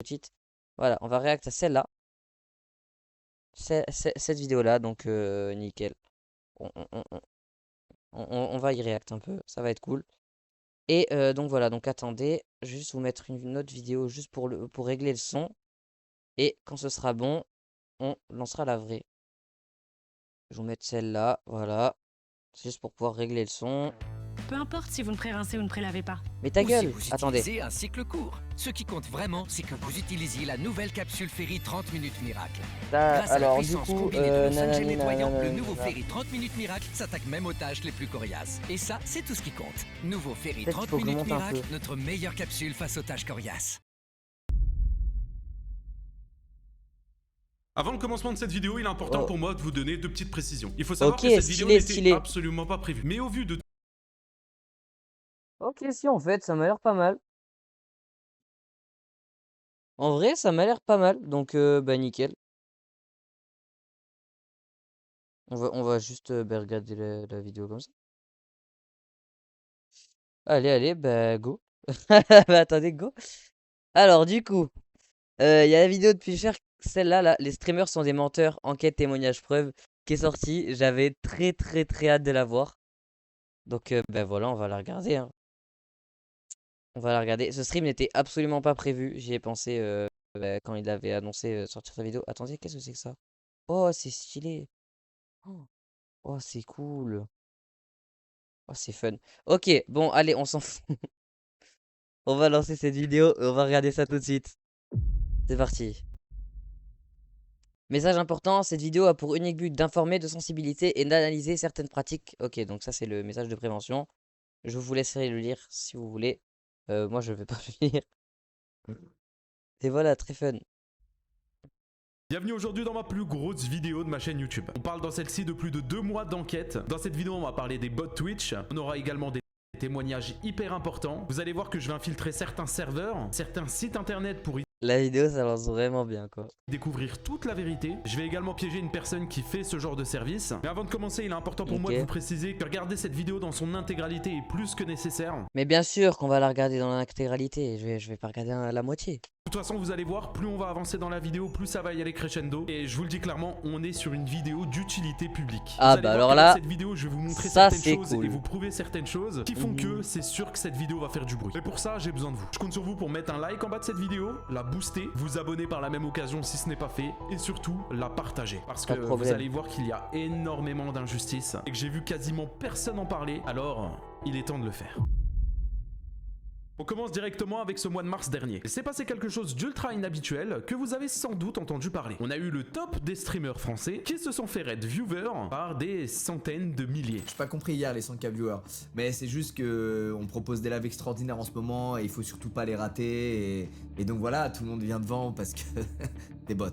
petite. Voilà, on va react à celle-là. Cette vidéo-là, donc nickel. On, on- on- on- on va y react un peu, ça va être cool. Et donc voilà, donc attendez, je vais juste vous mettre une autre vidéo juste pour régler le son. Et quand ce sera bon, on lancera la vraie. Je vais vous mettre celle-là, voilà. C'est juste pour pouvoir régler le son. Peu importe si vous ne pré-rincez ou ne prélavez pas. Mais ta Ou si gueule, vous attendez. utilisez un cycle court. Ce qui compte vraiment, c'est que vous utilisiez la nouvelle capsule Ferry 30 minutes miracle. Grâce à la Alors du puissance coup, combinée de nos 5 gels nanani, nettoyants, le nanani, nouveau nanana. Ferry 30 minutes miracle s'attaque même aux tâches les plus coriaces. Et ça, c'est tout ce qui compte. Nouveau Ferry Peut-être qu'il 30 faut que je minutes monte un miracle, peu. notre meilleure capsule face aux tâches coriaces. Avant le commencement de cette vidéo, il est important Oh. pour moi de vous donner deux petites précisions. Il faut savoir Ok, que cette vidéo stylé, n'était stylé. absolument pas prévue. Mais au vu de Ok, si en fait, ça m'a l'air pas mal. En vrai, ça m'a l'air pas mal, donc bah nickel. On va juste bah, regarder la vidéo comme ça. Allez, bah go. Bah attendez, go. Alors du coup, il y a la vidéo de Pusher, celle-là, là, les streamers sont des menteurs, enquête, témoignage, preuve, qui est sortie. J'avais très hâte de la voir. Donc bah voilà, on va la regarder, hein. On va la regarder. Ce stream n'était absolument pas prévu. J'y ai pensé bah, quand il avait annoncé sortir sa vidéo. Attendez, qu'est-ce que c'est que ça? Oh, c'est stylé. Oh, oh, c'est cool. Oh, c'est fun. Ok, bon, allez, on s'en fout. On va lancer cette vidéo et on va regarder ça tout de suite. C'est parti. Message important, cette vidéo a pour unique but d'informer, de sensibiliser et d'analyser certaines pratiques. Ok, donc ça c'est le message de prévention. Je vous laisserai le lire si vous voulez. Moi je vais pas le lire. Et voilà, très fun. Bienvenue aujourd'hui dans ma plus grosse vidéo de ma chaîne YouTube. On parle dans celle-ci de plus de 2 mois d'enquête. Dans cette vidéo, on va parler des bots Twitch. On aura également des témoignages hyper importants. Vous allez voir que je vais infiltrer certains serveurs, certains sites internet pour y La vidéo ça lance vraiment bien quoi. découvrir toute la vérité. Je vais également piéger une personne qui fait ce genre de service. Mais avant de commencer, il est important pour moi de Ok. vous préciser que regarder cette vidéo dans son intégralité est plus que nécessaire. Mais bien sûr qu'on va la regarder dans l'intégralité. Je vais pas regarder la moitié. De toute façon, vous allez voir, plus on va avancer dans la vidéo, plus ça va y aller crescendo. Et je vous le dis clairement, on est sur une vidéo d'utilité publique. Ah, Vous allez bah voir alors qu'avec là, cette vidéo, je vais vous montrer ça, certaines c'est choses cool. et vous prouver certaines choses qui font Mhm. que c'est sûr que cette vidéo va faire du bruit. Et pour ça, j'ai besoin de vous. Je compte sur vous pour mettre un like en bas de cette vidéo, la booster, vous abonner par la même occasion si ce n'est pas fait, et surtout la partager. Parce que Pas de vous problème. allez voir qu'il y a énormément d'injustices et que j'ai vu quasiment personne en parler, alors il est temps de le faire. On commence directement avec ce mois de mars dernier. Il s'est passé quelque chose d'ultra inhabituel que vous avez sans doute entendu parler. On a eu le top des streamers français qui se sont fait raid viewers par des centaines de milliers. J'ai pas compris hier les 100K viewers, mais c'est juste que on propose des lives extraordinaires en ce moment et il faut surtout pas les rater et donc voilà, tout le monde vient devant parce que des bots.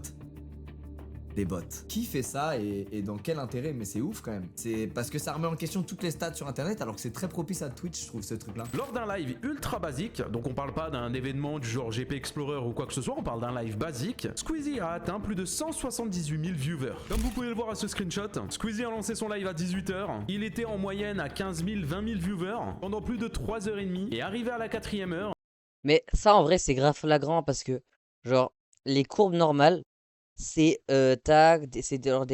Des bots. Qui fait ça et dans quel intérêt? Mais c'est ouf quand même. C'est parce que ça remet en question toutes les stats sur internet alors que c'est très propice à Twitch, je trouve ce truc là. Lors d'un live ultra basique, donc on parle pas d'un événement du genre GP Explorer ou quoi que ce soit, on parle d'un live basique, Squeezie a atteint plus de 178 000 viewers. Comme vous pouvez le voir à ce screenshot, Squeezie a lancé son live à 18h, il était en moyenne à 15 000, 20 000 viewers pendant plus de 3h30 et arrivé à la 4e heure, Mais ça en vrai c'est grave flagrant parce que genre les courbes normales c'est c'est genre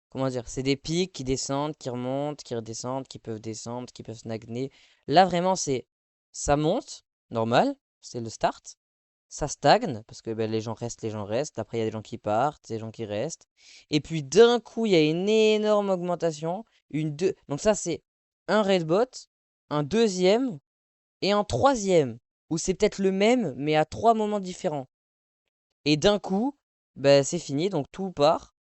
comment dire, c'est des pics qui descendent, qui remontent, qui redescendent, qui peuvent descendre, qui peuvent stagner. Là vraiment c'est ça monte, normal, c'est le start. Ça stagne parce que ben, les gens restent. Après il y a des gens qui partent, des gens qui restent. Et puis d'un coup il y a une énorme augmentation, donc ça c'est un raid bot, un deuxième et un troisième où c'est peut-être le même mais à 3 moments différents. Et d'un coup, bah, c'est fini, donc tout part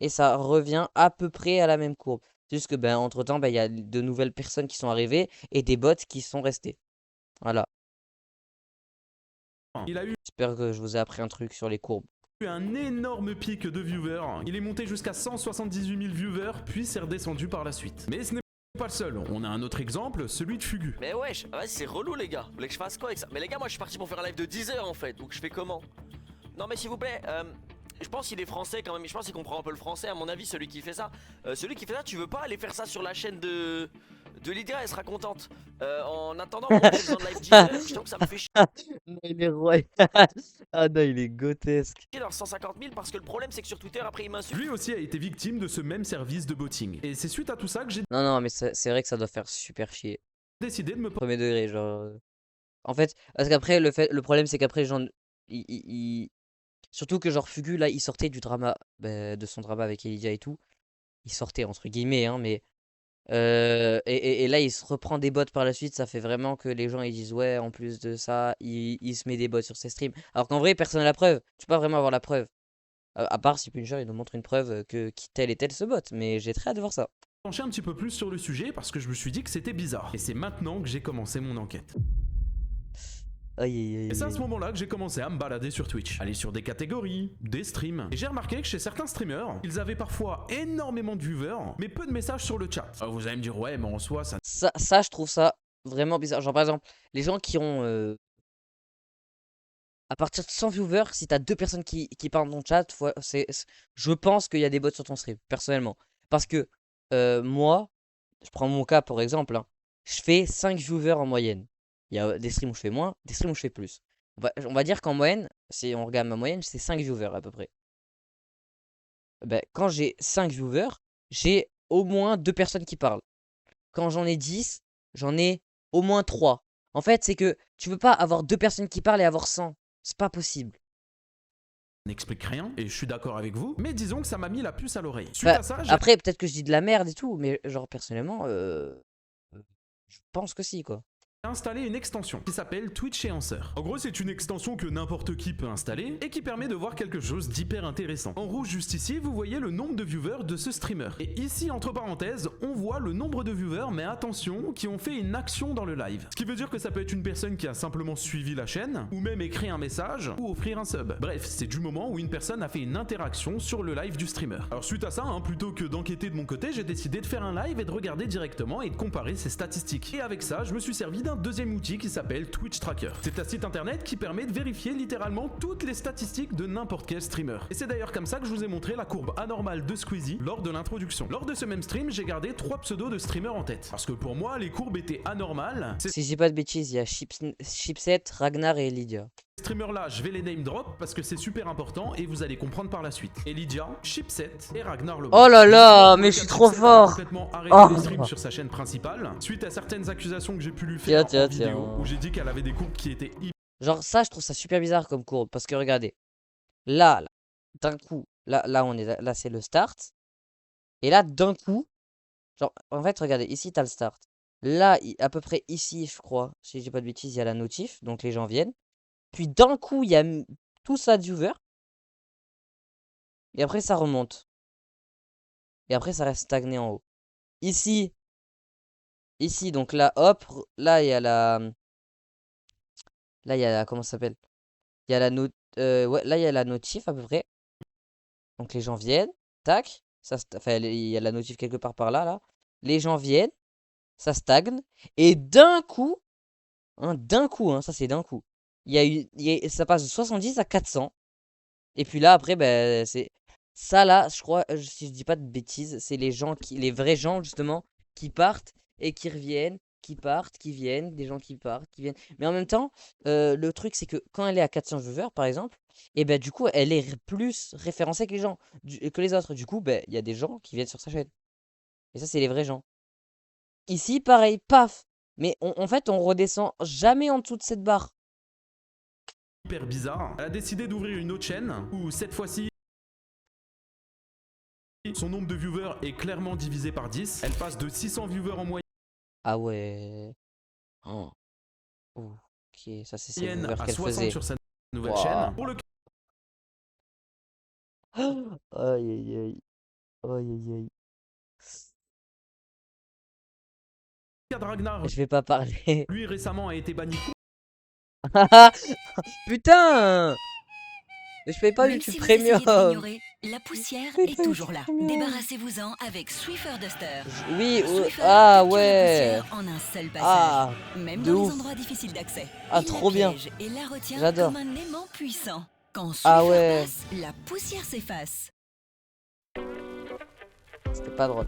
et ça revient à peu près à la même courbe. C'est juste que ben, entre-temps, ben, il y a de nouvelles personnes qui sont arrivées et des bots qui sont restés. Voilà. il a eu J'espère que je vous ai appris un truc sur les courbes. un énorme pic de viewers. Il est monté jusqu'à 178 000 viewers, puis s'est redescendu par la suite. Mais ce n'est pas le seul. On a un autre exemple, celui de Fugu. Mais wesh, ouais, c'est relou les gars. Vous voulez que je fasse quoi avec ça? Mais les gars, moi je suis parti pour faire un live de 10 heures en fait. Donc je fais comment? Non mais s'il vous plaît, je pense qu'il est français quand même. Je pense qu'il comprend un peu le français. À mon avis, celui qui fait ça, tu veux pas aller faire ça sur la chaîne de Lydia, elle sera contente. En attendant, moi, j'ai besoin de live 10 heures. Je t'avoue que ça me fait chier Non, il est royal. Ah non, il est grotesque. leurs 150 000 parce que le problème, c'est que sur Twitter, après, ils m'insultent. Lui aussi a été victime de ce même service de botting. Et c'est suite à tout ça que j'ai Non, non, mais c'est vrai que ça doit faire super chier. décidé de me Premier degré, genre. En fait, parce qu'après, le problème, c'est qu'après, les gens. Surtout que, genre, Fugu, là, il sortait du drama. De son drama avec Elydia et tout. Il sortait, entre guillemets, hein, mais. Et là, il se reprend des bots par la suite. Ça fait vraiment que les gens ils disent, ouais, en plus de ça, il se met des bots sur ses streams. Alors qu'en vrai, personne n'a la preuve. Tu peux pas vraiment avoir la preuve. À part si Punisher il nous montre une preuve que qui tel et tel se bot. Mais j'ai très hâte de voir ça. penché un petit peu plus sur le sujet parce que je me suis dit que c'était bizarre. Et c'est maintenant que j'ai commencé mon enquête. Aïe, aïe, aïe, Et c'est à ce aïe. moment-là que j'ai commencé à me balader sur Twitch, aller sur des catégories, des streams. Et j'ai remarqué que chez certains streamers, ils avaient parfois énormément de viewers, mais peu de messages sur le chat. Alors vous allez me dire, ouais, mais en soi, ça Ça, je trouve ça vraiment bizarre. Genre, par exemple, les gens qui ont. À partir de 100 viewers, si t'as 2 personnes qui parlent dans ton chat, je pense qu'il y a des bots sur ton stream, personnellement. Parce que moi, je prends mon cas pour exemple, hein, je fais 5 viewers en moyenne. Il y a des streams où je fais moins, des streams où je fais plus. On va dire qu'en moyenne, si on regarde ma moyenne, c'est 5 viewers à peu près. Ben, quand j'ai 5 viewers, j'ai au moins 2 personnes qui parlent. Quand j'en ai 10, j'en ai au moins 3. En fait, c'est que tu peux pas avoir 2 personnes qui parlent et avoir 100. C'est pas possible. n'explique rien, et je suis d'accord avec vous, mais disons que ça m'a mis la puce à l'oreille. Suite Bah, à ça, j'ai après, peut-être que je dis de la merde et tout, mais genre personnellement, je pense que si, quoi. installé une extension qui s'appelle Twitch Enhancer. En gros, c'est une extension que n'importe qui peut installer et qui permet de voir quelque chose d'hyper intéressant. En rouge juste ici, vous voyez le nombre de viewers de ce streamer. Et ici, entre parenthèses, on voit le nombre de viewers, mais attention, qui ont fait une action dans le live. Ce qui veut dire que ça peut être une personne qui a simplement suivi la chaîne, ou même écrit un message, ou offrir un sub. Bref, c'est du moment où une personne a fait une interaction sur le live du streamer. Alors suite à ça, hein, plutôt que d'enquêter de mon côté, j'ai décidé de faire un live et de regarder directement et de comparer ses statistiques. Et avec ça, je me suis servi d'un deuxième outil qui s'appelle Twitch Tracker. C'est un site internet qui permet de vérifier littéralement toutes les statistiques de n'importe quel streamer. Et c'est d'ailleurs comme ça que je vous ai montré la courbe anormale de Squeezie lors de l'introduction. Lors de ce même stream, j'ai gardé 3 pseudos de streamers en tête. Parce que pour moi, les courbes étaient anormales. Si je dis pas de bêtises, il y a Chipset, Ragnar et Lydia. Ces streamers-là, je vais les name drop parce que c'est super important et vous allez comprendre par la suite. Elydia, Chipset et Ragnar le Oh là là, mais je suis trop fort. complètement arrêté Oh. les streams sur sa chaîne principale suite à certaines accusations que j'ai pu lui faire Tiens, en vidéo tiens. où j'ai dit qu'elle avait des courbes qui étaient Genre ça, je trouve ça super bizarre comme courbe. Parce que regardez, là d'un coup, là on est là c'est le start. Et là, d'un coup, genre, en fait, regardez, ici, t'as le start. Là, à peu près ici, je crois, si je dis pas de bêtises, il y a la notif, donc les gens viennent. Puis d'un coup, il y a tout ça de viewers. Et après, ça remonte. Et après, ça reste stagné en haut. Ici, donc là, hop, là, il y a la... Là, il y a la... Comment ça s'appelle? Il y a la ouais, là, il y a la notif, à peu près. Donc les gens viennent, tac. Enfin, il y a la notif quelque part par là, là. Les gens viennent, ça stagne. Et d'un coup, ça c'est d'un coup. Ça passe de 70 à 400. Et puis là, après, ben, c'est... Ça là, je crois, si je dis pas de bêtises, c'est les vrais gens, justement, qui partent et qui reviennent, qui partent, qui viennent, des gens qui partent, qui viennent. Mais en même temps, le truc, c'est que quand elle est à 400 viewers, par exemple, et ben du coup, elle est plus référencée que que les autres. Du coup, ben, il y a des gens qui viennent sur sa chaîne. Et ça, c'est les vrais gens. Ici, pareil, paf. Mais en fait, on redescend jamais en dessous de cette barre. hyper bizarre. Elle a décidé d'ouvrir une autre chaîne où cette fois-ci son nombre de viewers est clairement divisé par 10. Elle passe de 600 viewers en moyenne Ah ouais. Oh. Ok, ça c'est ses viewers à qu'elle 60 faisait. sur sa nouvelle Wow. chaîne. Pour le Aïe aïe aïe. Aïe aïe aïe. cas de Ragnar, Je vais pas parler. lui récemment a été banni Putain! Mais je paye pas Même YouTube si vous essayez de Premium. l'ignorer, la poussière Je paye est pas toujours YouTube là. Premium. Débarrassez-vous-en avec Swiffer Duster. Oui, Swiffer ah capture la ouais. poussière en un seul passage. Ah, Même de dans ouf. les endroits difficiles d'accès. Ah, Il trop la bien. piège et la retient J'adore. comme un aimant puissant. Quand Swiffer Ah ouais. passe, la poussière s'efface. C'était pas drôle.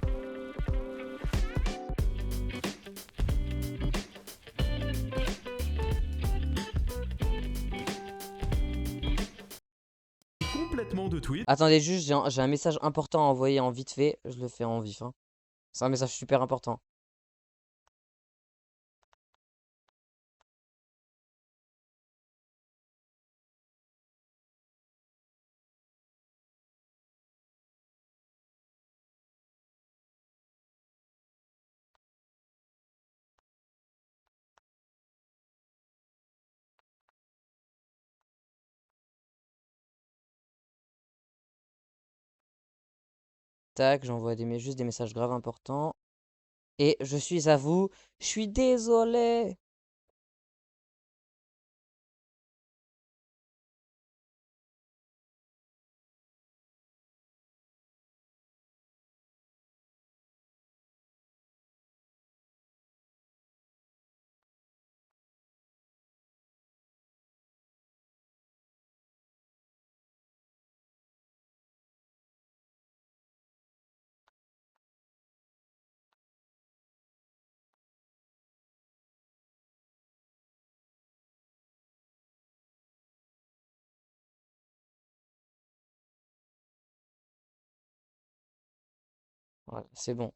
complètement de Twitch. Attendez, juste, j'ai un message important à envoyer en vite fait. Je le fais en vif. Hein. C'est un message super important. Tac, j'envoie juste des messages graves importants. Et je suis à vous. Je suis désolé. Voilà, c'est bon.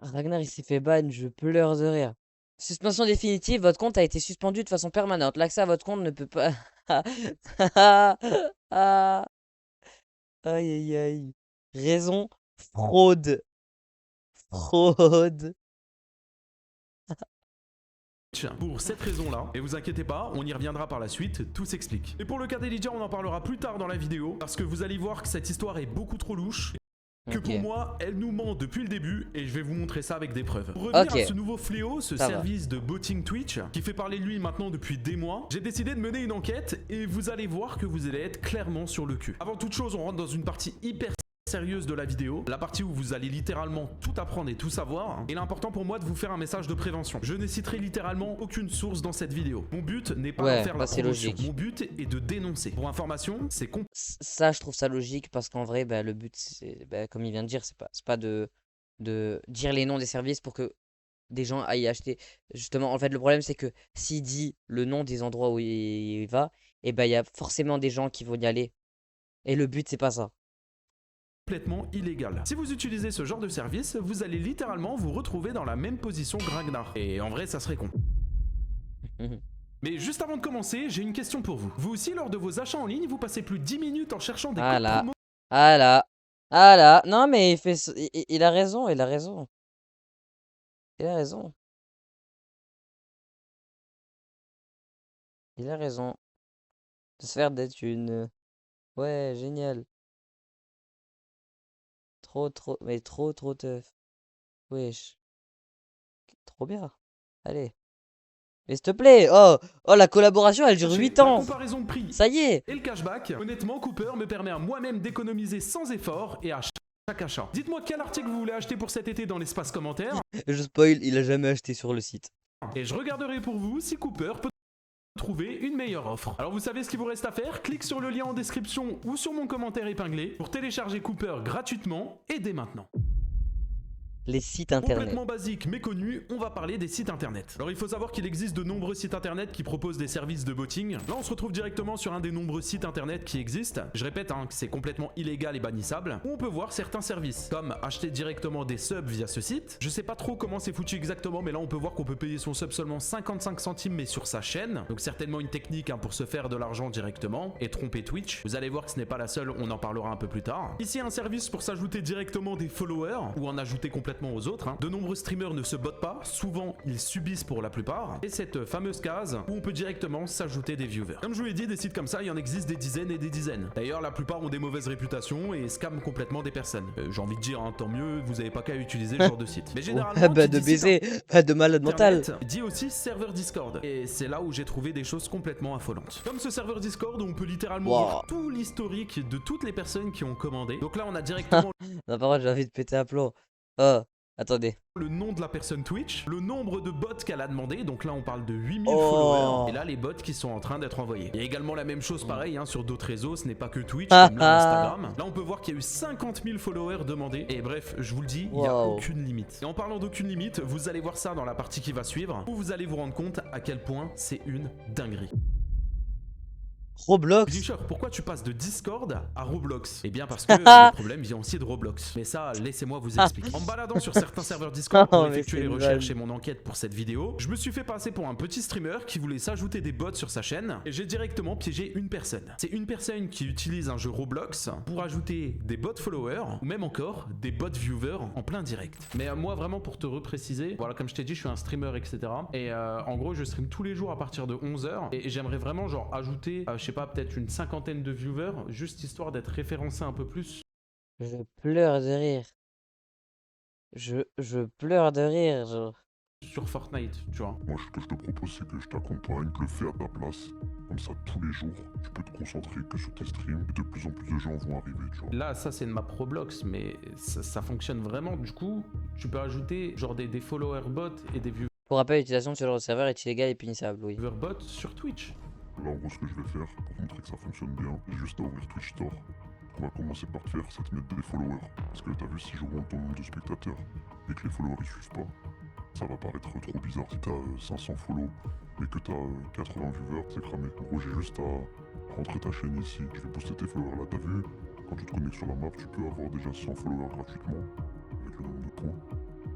Ragnar, il s'est fait ban, je pleure de rire. Suspension définitive, votre compte a été suspendu de façon permanente. L'accès à votre compte ne peut pas... Ah, aïe, aïe, aïe. Raison, fraude. Fraude. Pour cette raison-là, et vous inquiétez pas, on y reviendra par la suite, tout s'explique. Et pour le cas d'Elydia, on en parlera plus tard dans la vidéo, parce que vous allez voir que cette histoire est beaucoup trop louche, que pour moi, elle nous ment depuis le début, et je vais vous montrer ça avec des preuves. Pour revenir à ce nouveau fléau, ce service de botting Twitch, qui fait parler de lui maintenant depuis des mois, j'ai décidé de mener une enquête, et vous allez voir que vous allez être clairement sur le cul. Avant toute chose, on rentre dans une partie hyper sérieuse de la vidéo, la partie où vous allez littéralement tout apprendre et tout savoir. Et l'important pour moi de vous faire un message de prévention. Je ne citerai littéralement aucune source dans cette vidéo. Mon but n'est pas de faire la promotion. Mon but est de dénoncer. Pour information, c'est ça, je trouve ça logique parce qu'en vrai, le but, c'est, comme il vient de dire, c'est pas de dire les noms des services pour que des gens aillent acheter. Justement, en fait, le problème, c'est que s'il dit le nom des endroits où il va, et il y a forcément des gens qui vont y aller. Et le but, c'est pas ça. Complètement illégal. Si vous utilisez ce genre de service, vous allez littéralement vous retrouver dans la même position que Ragnar. Et en vrai, ça serait con. Mais juste avant de commencer, j'ai une question pour vous. Vous aussi, lors de vos achats en ligne, vous passez plus de 10 minutes en cherchant des codes promo. Ah là. Non, mais il a raison, il a raison. Il a raison. Il a raison. De se faire des thunes. Ouais, génial. Trop teuf. Wesh. Trop bien. Allez. Mais s'il te plaît. Oh, la collaboration, elle dure 8 ans. Comparaison de prix. Ça y est. Et le cashback. Honnêtement, Cooper me permet à moi-même d'économiser sans effort et à chaque achat. Dites-moi quel article vous voulez acheter pour cet été dans l'espace commentaire. Je spoil, il a jamais acheté sur le site. Et je regarderai pour vous si Cooper peut trouver une meilleure offre. Alors vous savez ce qu'il vous reste à faire? Clique sur le lien en description ou sur mon commentaire épinglé pour télécharger Cooper gratuitement et dès maintenant. Les sites internet. Complètement basique mais connu, on va parler des sites internet. Alors il faut savoir qu'il existe de nombreux sites internet qui proposent des services de botting. Là on se retrouve directement sur un des nombreux sites internet qui existent. Je répète que c'est complètement illégal et bannissable. Où on peut voir certains services, comme acheter directement des subs via ce site. Je sais pas trop comment c'est foutu exactement, mais là on peut voir qu'on peut payer son sub seulement 55 centimes mais sur sa chaîne. Donc certainement une technique pour se faire de l'argent directement et tromper Twitch. Vous allez voir que ce n'est pas la seule, on en parlera un peu plus tard. Ici un service pour s'ajouter directement des followers ou en ajouter complètement aux autres. De nombreux streamers ne se bottent pas, souvent ils subissent pour la plupart. Et cette fameuse case où on peut directement s'ajouter des viewers. Comme je vous l'ai dit, des sites comme ça, il y en existe des dizaines et des dizaines. D'ailleurs, la plupart ont des mauvaises réputations et scamment complètement des personnes. J'ai envie de dire, tant mieux, vous n'avez pas qu'à utiliser ce genre de site. Mais généralement, de baiser, pas de malade mental. Dit aussi serveur Discord. Et c'est là où j'ai trouvé des choses complètement affolantes. Comme ce serveur Discord où on peut littéralement voir tout l'historique de toutes les personnes qui ont commandé. Donc là, on a directement... Non, par contre, j'ai envie de péter un plomb. Oh. Attendez. Le nom de la personne Twitch, le nombre de bots qu'elle a demandé, donc là on parle de 8000 followers, et là les bots qui sont en train d'être envoyés. Il y a également la même chose pareil sur d'autres réseaux, ce n'est pas que Twitch, comme là Instagram. Là on peut voir qu'il y a eu 50 000 followers demandés, et bref, je vous le dis, il n'y a aucune limite. Et en parlant d'aucune limite, vous allez voir ça dans la partie qui va suivre, où vous allez vous rendre compte à quel point c'est une dinguerie. Roblox. Punisher, pourquoi tu passes de Discord à Roblox? Eh bien parce que le problème vient aussi de Roblox. Mais ça, laissez-moi vous expliquer. En me baladant sur certains serveurs Discord pour Oh, mais effectuer c'est les une recherches et vanne. mon enquête pour cette vidéo, je me suis fait passer pour un petit streamer qui voulait s'ajouter des bots sur sa chaîne et j'ai directement piégé une personne. C'est une personne qui utilise un jeu Roblox pour ajouter des bots followers ou même encore des bots viewers en plein direct. Mais moi vraiment pour te repréciser, voilà comme je t'ai dit je suis un streamer etc. Et en gros je stream tous les jours à partir de 11h et j'aimerais vraiment genre ajouter, je sais pas, peut-être une cinquantaine de viewers juste histoire d'être référencé un peu plus Je pleure de rire. Je pleure de rire, genre. sur Fortnite, tu vois. Moi, ce que je te propose, c'est que je t'accompagne, je le fais à ta place. Comme ça, tous les jours, tu peux te concentrer que sur tes streams. Et de plus en plus de gens vont arriver, tu vois. Là, ça c'est une map Roblox, mais ça fonctionne vraiment. Du coup, tu peux ajouter genre des followers bots et des viewers Pour rappel, l'utilisation de ce genre de serveur est illégale et punissable, oui. bots sur Twitch. Là, en gros, ce que je vais faire, pour montrer que ça fonctionne bien, j'ai juste à ouvrir Twitch Store. On va commencer par te faire, c'est te mettre des followers. Parce que t'as vu, si j'augmente ton nombre de spectateurs et que les followers ils suivent pas, ça va paraître trop bizarre. Si t'as 500 follow et que t'as 80 viewers, c'est cramé. En gros, j'ai juste à rentrer ta chaîne ici. Je vais booster tes followers là, t'as vu? Quand tu te connectes sur la map, tu peux avoir déjà 100 followers gratuitement avec le nombre de points.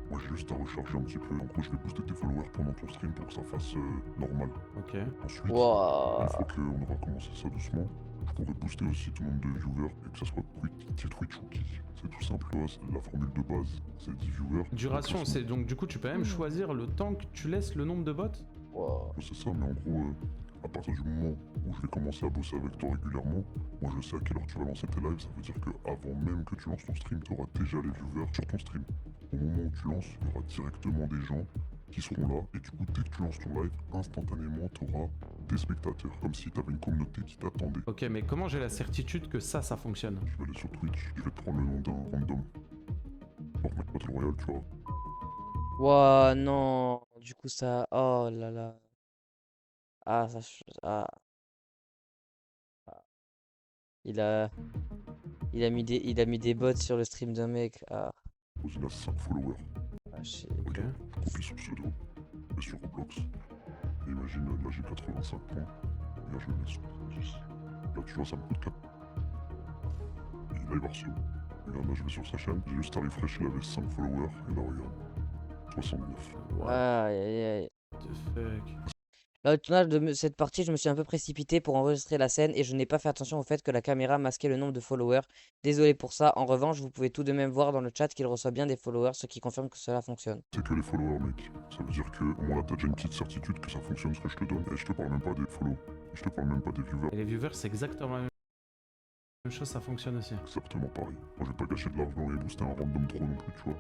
Moi, j'ai juste à recharger un petit peu. En gros, je vais booster tes followers pendant ton stream pour que ça fasse normal. Ok. Ensuite, Wow. une fois qu'on aura commencé ça doucement, je pourrais booster aussi tout le nombre de viewers et que ça soit Twitch ou Kick. C'est tout simple, la formule de base, c'est 10 viewers. Duration, c'est donc du coup tu peux même choisir le temps que tu laisses le nombre de bots. Wow. C'est ça, mais en gros, à partir du moment où je vais commencer à bosser avec toi régulièrement, moi je sais à quelle heure tu vas lancer tes lives, ça veut dire qu'avant même que tu lances ton stream, tu auras déjà les viewers sur ton stream. Au moment où tu lances, il y aura directement des gens qui seront là, et du coup, dès que tu lances ton live, instantanément, tu auras des spectateurs, comme si tu avais une communauté qui t'attendait. Ok, mais comment j'ai la certitude que ça fonctionne? Je vais aller sur Twitch, je vais te prendre le nom d'un random. Fortnite Battle Royale, tu vois. Wow, non. Du coup, ça. Oh là là. Ah, ça. Ah. Ah. Il a. Il a mis des bots sur le stream d'un mec. Ah. Il a 5 followers. Ah, shit. Ok. Je copie son pseudo, et sur Roblox. Et imagine, là j'ai 85 points, et là je le mets sur 10. Là tu vois, ça me coûte 4. Et là il va recevoir. Regarde, là je vais sur sa chaîne, j'ai juste à refresh, il avait 5 followers, et là regarde, 69. Aïe aïe aïe. What the fuck? Là, au tournage de cette partie, je me suis un peu précipité pour enregistrer la scène et je n'ai pas fait attention au fait que la caméra masquait le nombre de followers. Désolé pour ça. En revanche, vous pouvez tout de même voir dans le chat qu'il reçoit bien des followers, ce qui confirme que cela fonctionne. C'est que les followers, mec. Ça veut dire que, au moins là t'as déjà une petite certitude que ça fonctionne ce que je te donne. Et je te parle même pas des follow, je te parle même pas des viewers. Et les viewers, c'est exactement la même chose, ça fonctionne aussi. Exactement pareil. Moi je vais pas gâcher de l'argent et booster un random trop non plus, tu vois.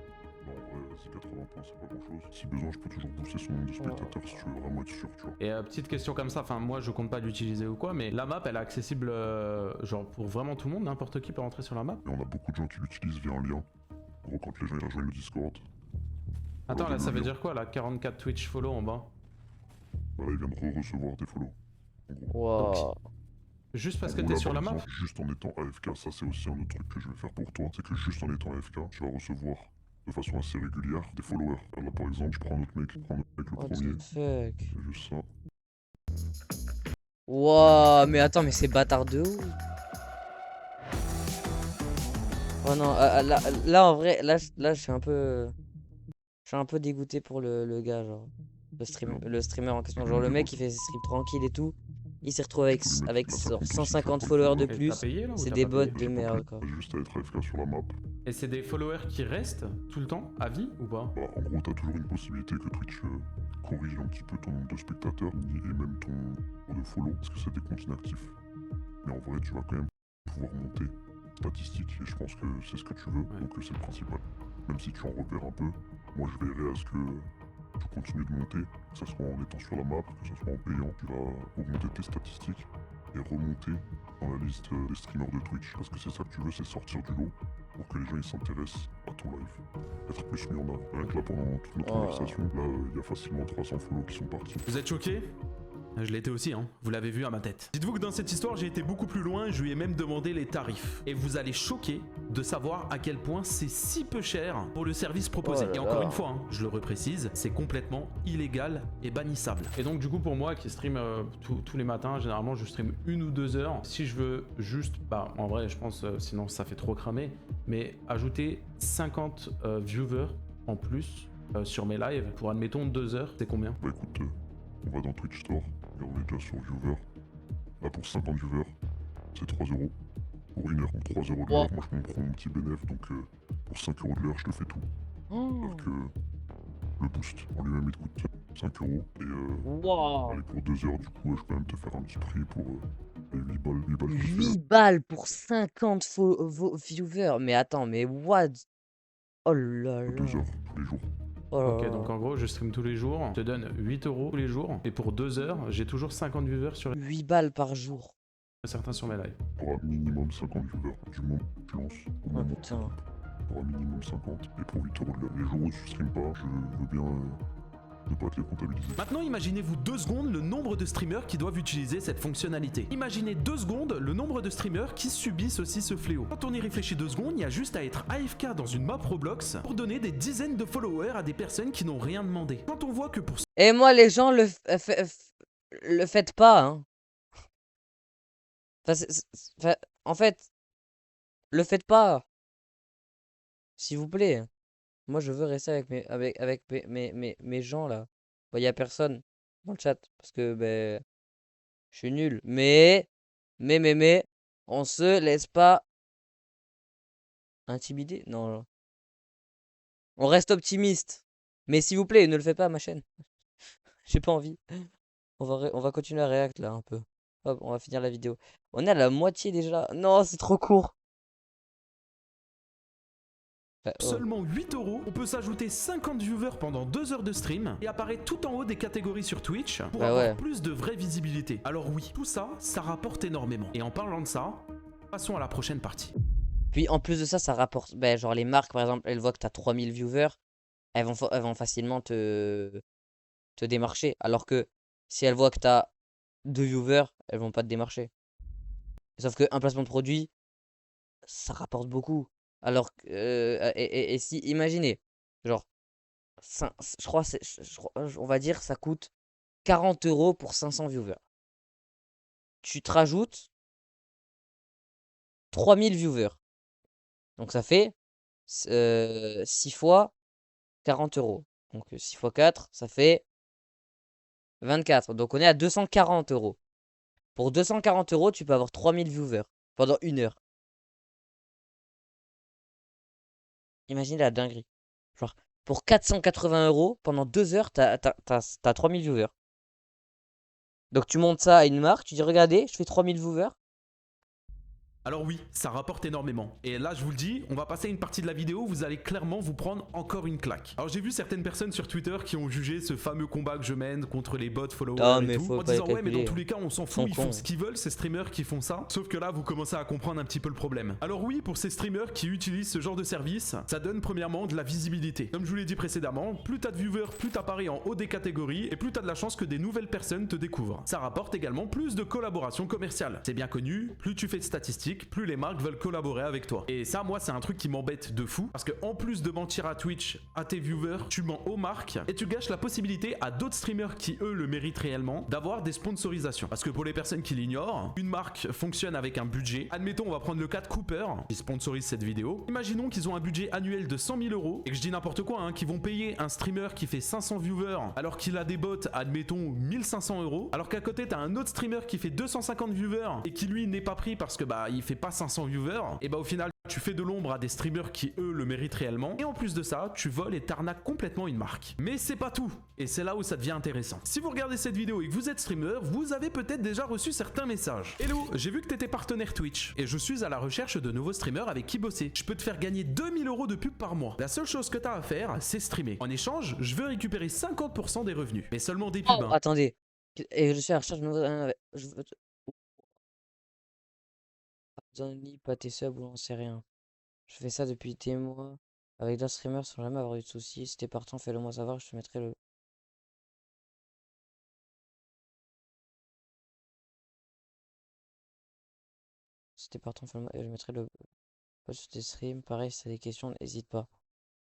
Non, en vrai, si 80 points c'est pas grand chose. Si besoin, je peux toujours booster son nombre de spectateurs si tu veux vraiment être sûr, tu vois. Et petite question comme ça, enfin moi je compte pas l'utiliser ou quoi, mais la map elle est accessible genre pour vraiment tout le monde, n'importe qui peut rentrer sur la map. Et on a beaucoup de gens qui l'utilisent via un lien. En gros, quand les gens ils rejoignent le Discord, Attends, là le ça veut lien. dire quoi là? 44 Twitch follow en bas. Bah là ils viennent recevoir des follow. En gros. Wow. Juste parce En que gros, t'es là, sur par la map? exemple, juste en étant AFK, ça c'est aussi un autre truc que je vais faire pour toi, c'est que juste en étant AFK, tu vas recevoir de façon assez régulière des followers. Là par exemple, je prends un autre mec, le What premier, the fuck. c'est juste ça. Wow, mais attends, mais c'est bâtard de ouf. Oh non, là en vrai, là je suis un peu. Je suis un peu dégoûté pour le gars, genre. Le streamer en question. Genre, le mec il fait ses streams tranquille et tout. Il s'est retrouvé avec genre 150 followers de Et t'as plus. payé là ou C'est t'as des pas bots payé? de merde, quoi. J'ai juste à être AFK sur la map. Et c'est des followers qui restent tout le temps, à vie ou pas? Bah, en gros, t'as toujours une possibilité que Twitch corrige un petit peu ton nombre de spectateurs et même ton nombre de follow, parce que c'est des comptes inactifs. Mais en vrai, tu vas quand même pouvoir monter statistiques, et je pense que c'est ce que tu veux, Ouais. donc c'est le principal. Même si tu en repères un peu, moi je veillerai à ce que tu continues de monter, que ce soit en étant sur la map, que ce soit en payant, tu vas augmenter tes statistiques et remonter dans la liste des streamers de Twitch. Parce que c'est ça que tu veux, c'est sortir du lot pour que les gens ils s'intéressent à ton live. Être plus mis en avant. Rien que là pendant toute notre Oh. conversation, là il y a facilement 300 follow qui sont partis. Vous êtes choqués? Je l'étais aussi, hein. Vous l'avez vu à ma tête. Dites-vous que dans cette histoire, j'ai été beaucoup plus loin et je lui ai même demandé les tarifs. Et vous allez choquer de savoir à quel point c'est si peu cher pour le service proposé. Oh là Et encore là. une fois, hein, je le reprécise, c'est complètement illégal et bannissable. Et donc du coup, pour moi qui stream tous les matins, généralement je stream 1 ou 2 heures. Si je veux juste, bah en vrai, je pense, sinon ça fait trop cramer, mais ajouter 50 viewers en plus sur mes lives pour admettons 2 heures, c'est combien? Bah écoute, on va dans Twitch Store et on est déjà sur viewer. Là pour 50 viewers, c'est 3 euros. Pour 1 heure, donc 3 euros de l'heure. Moi je me prends mon petit bénéf, donc pour 5 euros de l'heure, je te fais tout. Sauf que le boost en lui-même il te coûte 5 euros. Et Wow. allez, pour 2 heures, du coup, je peux même te faire un petit prix pour les 8 balles. 8 balles que je fais. 8 balles pour 50 viewers. Mais attends, mais what? Oh là Pour 2 là. heures, tous les jours. Oh là Ok, là. donc en gros, je stream tous les jours, je te donne 8 euros tous les jours, et pour 2 heures, j'ai toujours 50 viewers sur 8 balles par jour. certains sur mes lives. Tu auras minimum 50 viewers. Du moment où tu lances, au Oh moment putain. tu auras minimum 50. Et pour 8 euros de l'heure. Les jours où tu stream pas, je veux bien ne pas te les comptabiliser. Maintenant, imaginez-vous 2 secondes le nombre de streamers qui doivent utiliser cette fonctionnalité. Imaginez 2 secondes le nombre de streamers qui subissent aussi ce fléau. Quand on y réfléchit 2 secondes, il y a juste à être AFK dans une map Roblox pour donner des dizaines de followers à des personnes qui n'ont rien demandé. Quand on voit que pour Et moi, les gens le faites pas, hein. Enfin, enfin, en fait, le faites pas. S'il vous plaît. Moi, je veux rester avec mes gens, là. Bon, y a personne dans le chat, parce que, ben, je suis nul. Mais, on se laisse pas intimider. Non, non. On reste optimiste. Mais s'il vous plaît, ne le faites pas à ma chaîne. J'ai pas envie. On va continuer à react, là, un peu. Hop, on va finir la vidéo. On est à la moitié déjà. Non, c'est trop court. Enfin, oh. seulement 8 euros, on peut s'ajouter 50 viewers pendant 2 heures de stream et apparaître tout en haut des catégories sur Twitch pour Bah avoir ouais. plus de vraie visibilité. Alors oui, tout ça, ça rapporte énormément. Et en parlant de ça, passons à la prochaine partie. Puis en plus de ça, ça rapporte. Ben, genre les marques, par exemple, elles voient que t'as 3000 viewers. Elles vont facilement te démarcher. Alors que si elles voient que t'as 2 viewers, elles vont pas te démarcher. Sauf qu'un placement de produit, ça rapporte beaucoup. Alors que. Et si, imaginez, genre, je crois, on va dire, ça coûte 40 euros pour 500 viewers. Tu te rajoutes 3000 viewers. Donc ça fait 6 fois 40 euros. Donc 6 fois 4, ça fait 24. Donc on est à 240 euros. Pour 240 euros, tu peux avoir 3000 viewers pendant 1 heure. Imagine la dinguerie. Genre, pour 480 euros, pendant 2 heures, t'as 3000 viewers. Donc tu montes ça à une marque, tu dis regardez, je fais 3000 viewers. Alors oui, ça rapporte énormément. Et là, je vous le dis, on va passer à une partie de la vidéo où vous allez clairement vous prendre encore une claque. Alors j'ai vu certaines personnes sur Twitter qui ont jugé ce fameux combat que je mène contre les bots followers Ah, et mais tout, faut en pas disant les ouais, mais dans calculer. tous les cas, on s'en Sont fout, ils font cons. ce qu'ils veulent, ces streamers qui font ça. Sauf que là, vous commencez à comprendre un petit peu le problème. Alors oui, pour ces streamers qui utilisent ce genre de service, ça donne premièrement de la visibilité. Comme je vous l'ai dit précédemment, plus t'as de viewers, plus t'apparais en haut des catégories et plus t'as de la chance que des nouvelles personnes te découvrent. Ça rapporte également plus de collaborations commerciales. C'est bien connu, plus tu fais de statistiques, plus les marques veulent collaborer avec toi. Et ça, moi, c'est un truc qui m'embête de fou parce que en plus de mentir à Twitch, à tes viewers, tu mens aux marques et tu gâches la possibilité à d'autres streamers qui eux le méritent réellement d'avoir des sponsorisations. Parce que pour les personnes qui l'ignorent, une marque fonctionne avec un budget. Admettons, on va prendre le cas de Cooper qui sponsorise cette vidéo. Imaginons qu'ils ont un budget annuel de 100 000 euros et que je dis n'importe quoi, hein, qu'ils vont payer un streamer qui fait 500 viewers alors qu'il a des bots, admettons 1500 euros, alors qu'à côté t'as un autre streamer qui fait 250 viewers et qui lui n'est pas pris parce que bah il fait pas 500 viewers. Et bah au final tu fais de l'ombre à des streamers qui eux le méritent réellement et en plus de ça tu voles et t'arnaques complètement une marque. Mais c'est pas tout et c'est là où ça devient intéressant. Si vous regardez cette vidéo et que vous êtes streamer, vous avez peut-être déjà reçu certains messages. Hello, j'ai vu que t'étais partenaire Twitch et je suis à la recherche de nouveaux streamers avec qui bosser. Je peux te faire gagner 2000 euros de pub par mois. La seule chose que t'as à faire c'est streamer. En échange, je veux récupérer 50% des revenus. Mais seulement des pubs. Oh, attendez. Et je suis à la recherche de nouveaux. Je veux. Donne pas tes subs ou on sait rien. Je fais ça depuis des mois. Avec d'autres streamers sans jamais avoir eu de soucis. Si t'es partant, fais-le moi savoir, je te mettrai le. Si t'es partant, fais-le-moi. Et je mettrai le post sur tes streams. Pareil, si t'as des questions, n'hésite pas.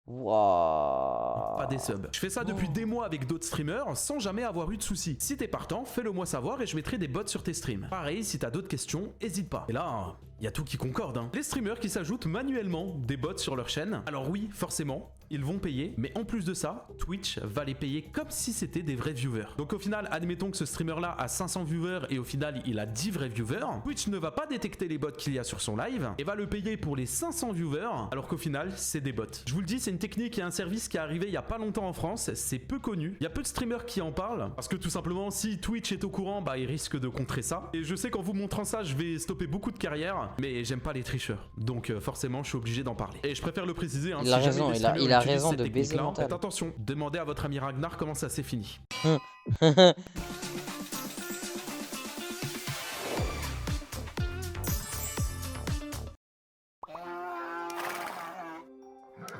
Waouh. Pas des subs. Je fais ça depuis des mois avec d'autres streamers sans jamais avoir eu de soucis. Si t'es partant, fais-le moi savoir et je mettrai des bots sur tes streams. Pareil, si t'as d'autres questions, hésite pas. Et là, il y a tout qui concorde. Hein. Les streamers qui s'ajoutent manuellement des bots sur leur chaîne. Alors oui, forcément, ils vont payer, mais en plus de ça, Twitch va les payer comme si c'était des vrais viewers. Donc au final, admettons que ce streamer-là a 500 viewers et au final, il a 10 vrais viewers. Twitch ne va pas détecter les bots qu'il y a sur son live et va le payer pour les 500 viewers, alors qu'au final, c'est des bots. Je vous le dis, c'est une technique et un service qui est arrivé il y a pas longtemps en France. C'est peu connu. Il y a peu de streamers qui en parlent parce que tout simplement, si Twitch est au courant, bah il risque de contrer ça. Et je sais qu'en vous montrant ça, je vais stopper beaucoup de carrières, mais j'aime pas les tricheurs. Donc forcément, je suis obligé d'en parler. Et je préfère le préciser. Hein, Il a raison, il a raison de baiser mental. Faites attention, demandez à votre ami Ragnar comment ça s'est fini.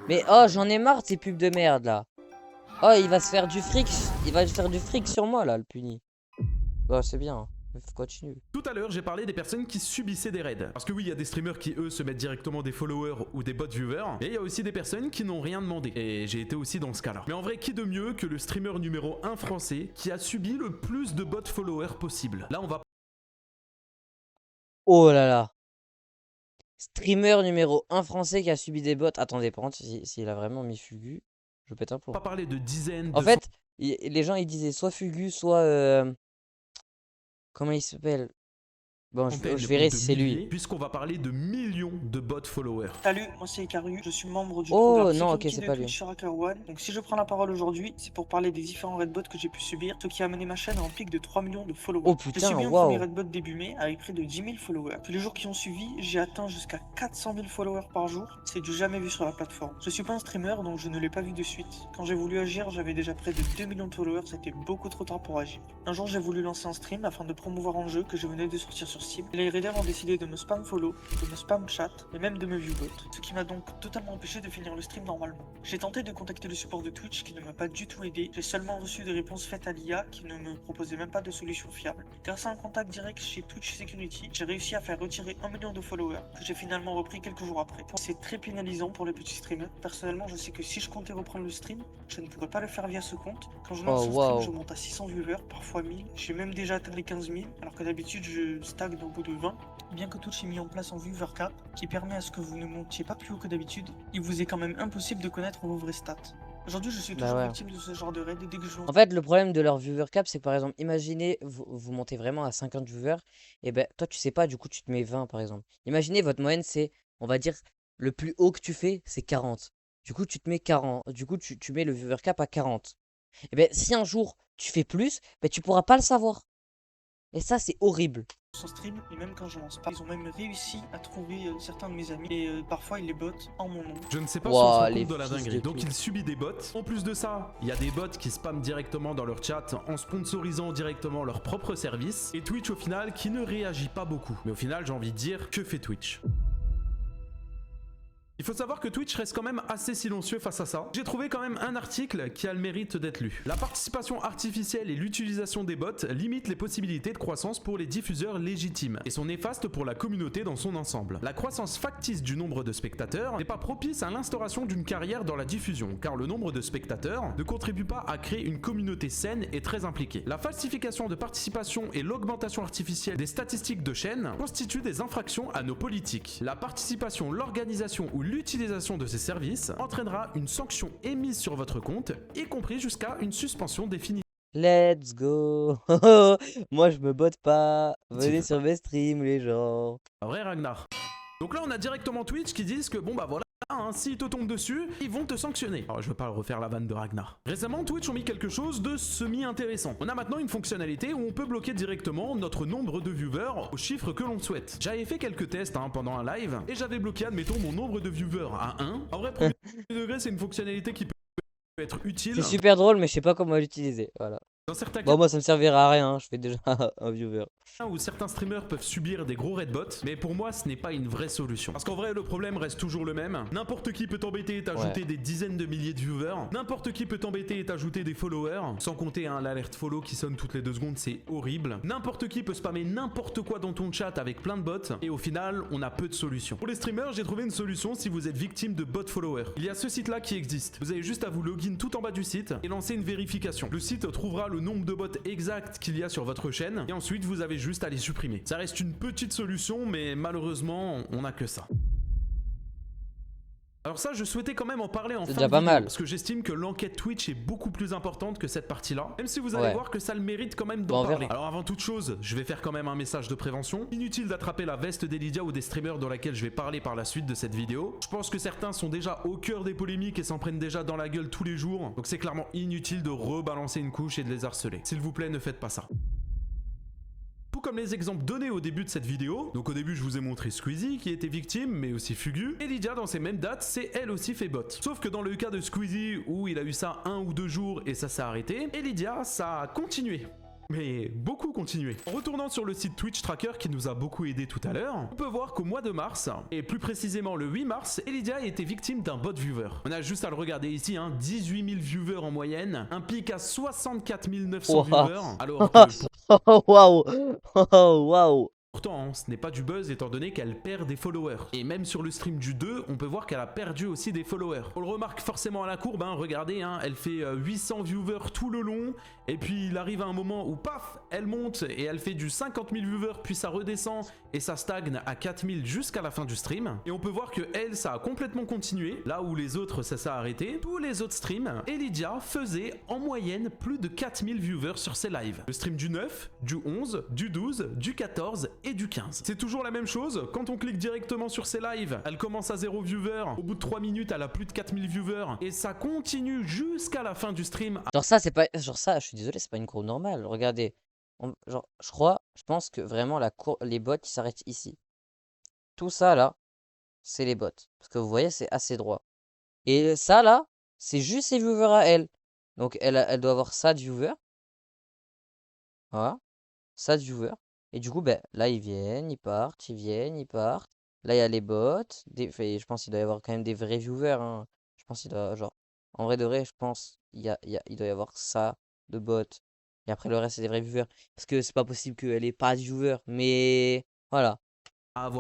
Mais oh, j'en ai marre de ces pubs de merde là. Oh, il va se faire du fric. Il va se faire du fric sur moi là, le puni. Bah, c'est bien. Continue. Tout à l'heure, j'ai parlé des personnes qui subissaient des raids. Parce que oui, il y a des streamers qui, eux, se mettent directement des followers ou des bot viewers. Et il y a aussi des personnes qui n'ont rien demandé. Et j'ai été aussi dans ce cas-là. Mais en vrai, qui de mieux que le streamer numéro 1 français qui a subi le plus de bot followers possible? Là, on va... Oh là là. Streamer numéro 1 français qui a subi des bots. Attendez, par contre, s'il a vraiment mis Fugu, je pète un plomb. Pas parler de dizaines En fait, les gens, ils disaient soit Fugu, soit... Comment il s'appelle? Bon, je verrai si c'est lui. Puisqu'on va parler de millions de bot followers. Salut, moi c'est Ikaru, je suis membre du Oh programme non, ok, Security c'est de pas lui. Twitch sur HackerOne. Donc si je prends la parole aujourd'hui, c'est pour parler des différents raidbots que j'ai pu subir, ce qui a amené ma chaîne à un pic de 3 millions de followers. Oh J'ai putain, subi un waouh. premier raidbot début mai avec près de 10 000 followers. Tous les jours qui ont suivi, j'ai atteint jusqu'à 400 000 followers par jour. C'est du jamais vu sur la plateforme. Je suis pas un streamer donc je ne l'ai pas vu de suite. Quand j'ai voulu agir, j'avais déjà près de 2 millions de followers, c'était beaucoup trop tard pour agir. Un jour j'ai voulu lancer un stream afin de promouvoir un jeu que je venais de sortir sur Steam. Les raiders ont décidé de me spam follow, de me spam chat et même de me viewbot, ce qui m'a donc totalement empêché de finir le stream normalement. J'ai tenté de contacter le support de Twitch qui ne m'a pas du tout aidé, j'ai seulement reçu des réponses faites à l'IA qui ne me proposait même pas de solution fiable. Grâce à un contact direct chez Twitch Security, j'ai réussi à faire retirer 1 million de followers que j'ai finalement repris quelques jours après. C'est très pénalisant pour les petits streamers. Personnellement, je sais que si je comptais reprendre le stream, je ne pourrais pas le faire via ce compte. Quand je lance un stream, je monte à 600 viewers, parfois 1000. J'ai même déjà atteint les 15 000, alors que d'habitude je stagne au bout de 20. Bien que Twitch ait mis en place un viewer cap qui permet à ce que vous ne montiez pas plus haut que d'habitude, il vous est quand même impossible de connaître vos vraies stats. Aujourd'hui, je suis toujours victime de ce genre de raid et dès que je... En fait, le problème de leur viewer cap, c'est que par exemple, imaginez, vous montez vraiment à 50 viewers, et ben toi tu sais pas, du coup tu te mets 20 par exemple. Imaginez, votre moyenne c'est, on va dire, le plus haut que tu fais, c'est 40. Du coup, tu te mets 40, du coup tu mets le viewer cap à 40. Et ben si un jour tu fais plus, ben tu pourras pas le savoir. Et ça, c'est horrible. Son stream, et même quand je lance pas, ils ont même réussi à trouver certains de mes amis, et parfois ils les bottent en mon nom. Je ne sais pas si on se rend compte de la dinguerie. Donc il subit des bots. En plus de ça, il y a des bots qui spamment directement dans leur chat en sponsorisant directement leur propre service. Et Twitch au final qui ne réagit pas beaucoup. Mais au final, j'ai envie de dire, que fait Twitch ? Il faut savoir que Twitch reste quand même assez silencieux face à ça. J'ai trouvé quand même un article qui a le mérite d'être lu. La participation artificielle et l'utilisation des bots limitent les possibilités de croissance pour les diffuseurs légitimes et sont néfastes pour la communauté dans son ensemble. La croissance factice du nombre de spectateurs n'est pas propice à l'instauration d'une carrière dans la diffusion, car le nombre de spectateurs ne contribue pas à créer une communauté saine et très impliquée. La falsification de participation et l'augmentation artificielle des statistiques de chaîne constituent des infractions à nos politiques. La participation, l'organisation ou l'utilisation de ces services entraînera une sanction émise sur votre compte, y compris jusqu'à une suspension définitive. Let's go. Moi je me botte pas. Venez sur mes streams les gens. Vrai Ragnar. Donc là on a directement Twitch qui disent que bon bah voilà, hein, s'ils te tombent dessus, ils vont te sanctionner. Alors je veux pas refaire la vanne de Ragnar. Récemment Twitch ont mis quelque chose de semi-intéressant. On a maintenant une fonctionnalité où on peut bloquer directement notre nombre de viewers au chiffre que l'on souhaite. J'avais fait quelques tests pendant un live et j'avais bloqué admettons mon nombre de viewers à 1. En vrai premier degré c'est une fonctionnalité qui peut être utile. C'est super drôle mais je sais pas comment l'utiliser, voilà. Dans certains cas Bon, moi, ça me servira à rien, hein, je fais déjà un viewer. où certains streamers peuvent subir des gros red bots, mais pour moi ce n'est pas une vraie solution. Parce qu'en vrai le problème reste toujours le même. N'importe qui peut t'embêter et t'ajouter des dizaines de milliers de viewers. N'importe qui peut t'embêter et t'ajouter des followers. Sans compter hein, l'alerte follow qui sonne toutes les 2 secondes, c'est horrible. N'importe qui peut spammer n'importe quoi dans ton chat avec plein de bots. Et au final, on a peu de solutions. Pour les streamers, j'ai trouvé une solution si vous êtes victime de bot followers. Il y a ce site là qui existe. Vous avez juste à vous login tout en bas du site et lancer une vérification. Le site trouvera le nombre de bots exact qu'il y a sur votre chaîne. Et ensuite, vous avez juste à les supprimer. Ça reste une petite solution, mais malheureusement, on n'a que ça. Alors ça, je souhaitais quand même en parler en fin de déjà pas vidéo, mal. parce que j'estime que l'enquête Twitch est beaucoup plus importante que cette partie-là, même si vous allez voir que ça le mérite quand même d'en on parler. verra. Alors avant toute chose, je vais faire quand même un message de prévention. Inutile d'attraper la veste d'Elydia ou des streamers dans laquelle je vais parler par la suite de cette vidéo. Je pense que certains sont déjà au cœur des polémiques et s'en prennent déjà dans la gueule tous les jours, donc c'est clairement inutile de rebalancer une couche et de les harceler. S'il vous plaît, ne faites pas ça. Tout comme les exemples donnés au début de cette vidéo. Donc au début je vous ai montré Squeezie qui était victime mais aussi Fugu. Et Lydia dans ces mêmes dates c'est elle aussi fait bot. Sauf que dans le cas de Squeezie où il a eu ça 1 ou 2 jours et ça s'est arrêté, et Lydia ça a continué. Mais beaucoup continué. En retournant sur le site Twitch Tracker qui nous a beaucoup aidé tout à l'heure, on peut voir qu'au mois de mars, et plus précisément le 8 mars, Elydia a été victime d'un bot viewer. On a juste à le regarder ici, hein, 18 000 viewers en moyenne, un pic à 64 900 viewers, alors que... Oh waouh. Oh waouh. Pourtant, hein, ce n'est pas du buzz étant donné qu'elle perd des followers. Et même sur le stream du 2, on peut voir qu'elle a perdu aussi des followers. On le remarque forcément à la courbe, hein, regardez, hein, elle fait 800 viewers tout le long. Et puis il arrive à un moment où paf, elle monte et elle fait du 50 000 viewers, puis ça redescend et ça stagne à 4000 jusqu'à la fin du stream. Et on peut voir que elle, ça a complètement continué, là où les autres, ça s'est arrêté. Tous les autres streams, Elydia faisait en moyenne plus de 4000 viewers sur ses lives. Le stream du 9, du 11, du 12, du 14 et du 15. C'est toujours la même chose, quand on clique directement sur ses lives, elle commence à 0 viewer, au bout de 3 minutes, elle a plus de 4000 viewers, et ça continue jusqu'à la fin du stream. Genre ça, c'est pas... Genre ça, je suis désolé, c'est pas une courbe normale. Regardez. Genre, je pense que vraiment les bots, ils s'arrêtent ici. Tout ça, là, c'est les bots. Parce que vous voyez, c'est assez droit. Et ça, là, c'est juste ses viewers à elle. Donc, elle doit avoir ça de viewers. Voilà. Ça de viewers. Et du coup, ben, là, ils viennent, ils partent, ils viennent, ils partent. Là, il y a les bots. Je pense qu'il doit y avoir quand même des vrais viewers. Hein. Je pense qu'il doit, genre, en vrai de vrai, je pense il doit y avoir ça de bots. Et après, le reste, c'est des vrais viewers. Parce que c'est pas possible qu'elle ait pas de viewers. Mais voilà.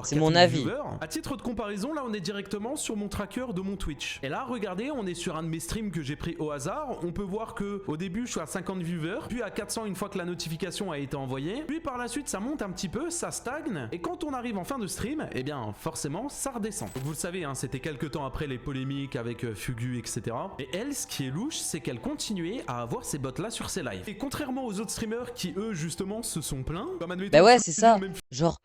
C'est mon avis. À titre de comparaison, là on est directement sur mon tracker de mon Twitch. Et là, regardez, on est sur un de mes streams que j'ai pris au hasard. On peut voir que au début, je suis à 50 viewers, puis à 400 une fois que la notification a été envoyée. Puis par la suite, ça monte un petit peu, ça stagne. Et quand on arrive en fin de stream, eh bien forcément, ça redescend. Donc vous le savez, hein, c'était quelques temps après les polémiques avec Fugu, etc. Et elle, ce qui est louche, c'est qu'elle continuait à avoir ces bots là sur ses lives. Et contrairement aux autres streamers qui, eux, justement, se sont plaints, comme admettons, bah ouais, c'est ça. Genre,